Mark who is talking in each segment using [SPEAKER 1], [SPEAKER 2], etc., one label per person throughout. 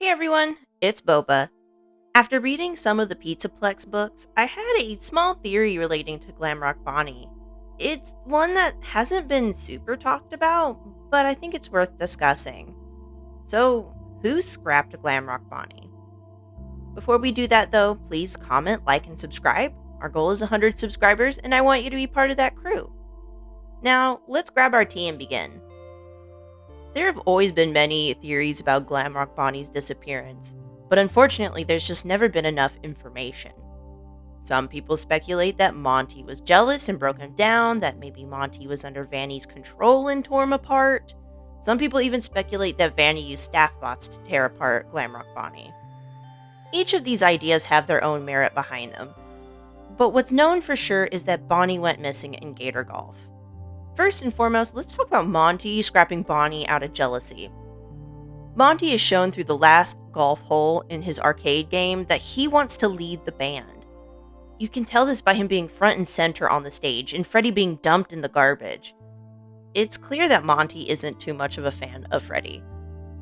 [SPEAKER 1] Hey everyone, it's Boba. After reading some of the Pizzaplex books, I had a small theory relating to Glamrock Bonnie. It's one that hasn't been super talked about, but I think it's worth discussing. So, who scrapped Glamrock Bonnie? Before we do that though, please comment, like, and subscribe. Our goal is 100 subscribers, and I want you to be part of that crew. Now, let's grab our tea and begin. There have always been many theories about Glamrock Bonnie's disappearance, but unfortunately, there's just never been enough information. Some people speculate that Monty was jealous and broke him down, that maybe Monty was under Vanny's control and tore him apart. Some people even speculate that Vanny used staff bots to tear apart Glamrock Bonnie. Each of these ideas have their own merit behind them, but what's known for sure is that Bonnie went missing in Gator Golf. First and foremost, let's talk about Monty scrapping Bonnie out of jealousy. Monty is shown through the last golf hole in his arcade game that he wants to lead the band. You can tell this by him being front and center on the stage and Freddie being dumped in the garbage. It's clear that Monty isn't too much of a fan of Freddie.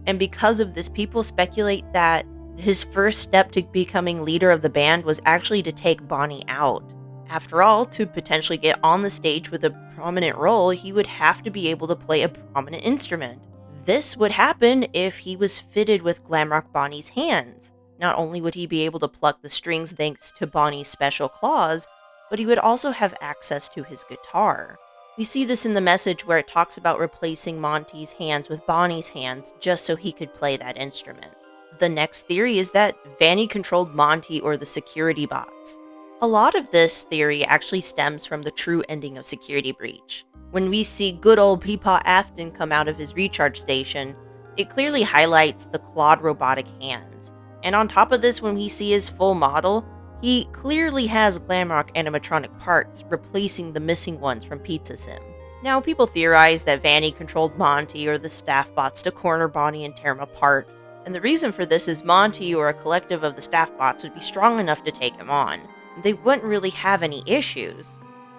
[SPEAKER 1] And because of this, people speculate that his first step to becoming leader of the band was actually to take Bonnie out. After all, to potentially get on the stage with a prominent role, he would have to be able to play a prominent instrument. This would happen if he was fitted with Glamrock Bonnie's hands. Not only would he be able to pluck the strings thanks to Bonnie's special claws, but he would also have access to his guitar. We see this in the message where it talks about replacing Monty's hands with Bonnie's hands just so he could play that instrument. The next theory is that Vanny controlled Monty or the security bots. A lot of this theory actually stems from the true ending of Security Breach. When we see good old Peepaw Afton come out of his recharge station, it clearly highlights the clawed robotic hands. And on top of this, when we see his full model, he clearly has Glamrock animatronic parts, replacing the missing ones from Pizza Sim. Now, people theorize that Vanny controlled Monty or the staff bots to corner Bonnie and tear him apart, and the reason for this is Monty or a collective of the staff bots would be strong enough to take him on. They wouldn't really have any issues.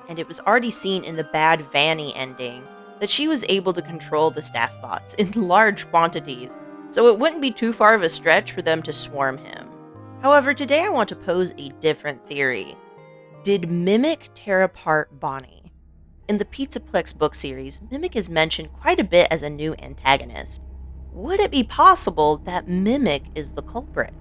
[SPEAKER 1] And it was already seen in the bad Vanny ending that she was able to control the staff bots in large quantities, so it wouldn't be too far of a stretch for them to swarm him. However, today I want to pose a different theory. Did Mimic tear apart Bonnie? In the Pizzaplex book series, Mimic is mentioned quite a bit as a new antagonist. Would it be possible that Mimic is the culprit?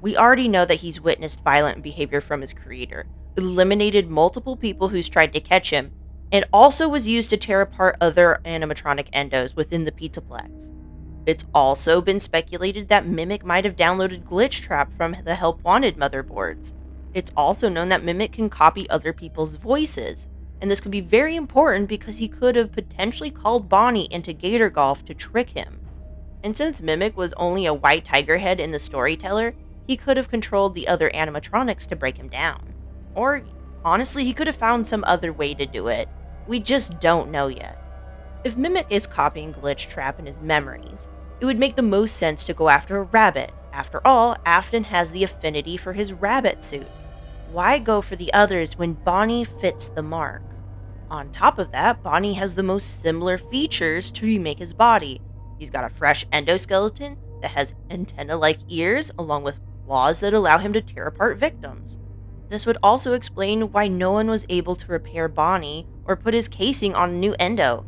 [SPEAKER 1] We already know that he's witnessed violent behavior from his creator, eliminated multiple people who's tried to catch him, and also was used to tear apart other animatronic endos within the Pizzaplex. It's also been speculated that Mimic might have downloaded Glitch Trap from the Help Wanted motherboards. It's also known that Mimic can copy other people's voices, and this could be very important because he could have potentially called Bonnie into Gator Golf to trick him. And since Mimic was only a white tiger head in the Storyteller, he could have controlled the other animatronics to break him down. Or, honestly, he could have found some other way to do it. We just don't know yet. If Mimic is copying Glitch Trap in his memories, it would make the most sense to go after a rabbit. After all, Afton has the affinity for his rabbit suit. Why go for the others when Bonnie fits the mark? On top of that, Bonnie has the most similar features to remake his body. He's got a fresh endoskeleton that has antenna-like ears along with claws that allow him to tear apart victims. This would also explain why no one was able to repair Bonnie or put his casing on a new endo.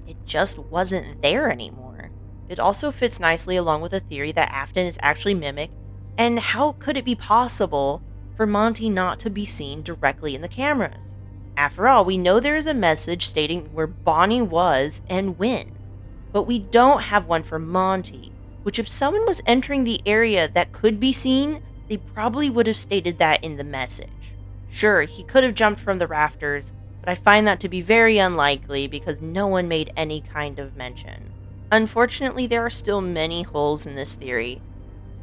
[SPEAKER 1] It just wasn't there anymore. It also fits nicely along with the theory that Afton is actually Mimic, and how could it be possible for Monty not to be seen directly in the cameras? After all, we know there is a message stating where Bonnie was and when, but we don't have one for Monty, which if someone was entering the area that could be seen, they probably would have stated that in the message. Sure, he could have jumped from the rafters, but I find that to be very unlikely because no one made any kind of mention. Unfortunately, there are still many holes in this theory.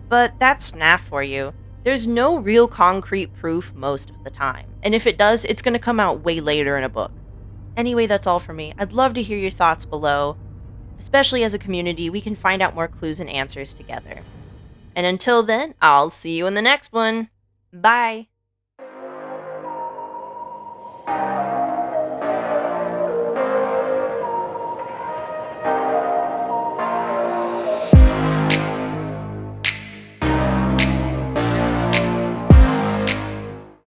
[SPEAKER 1] But that's FNAF for you. There's no real concrete proof most of the time, and if it does, it's going to come out way later in a book. Anyway, that's all for me. I'd love to hear your thoughts below. Especially as a community, we can find out more clues and answers together. And until then, I'll see you in the next one. Bye!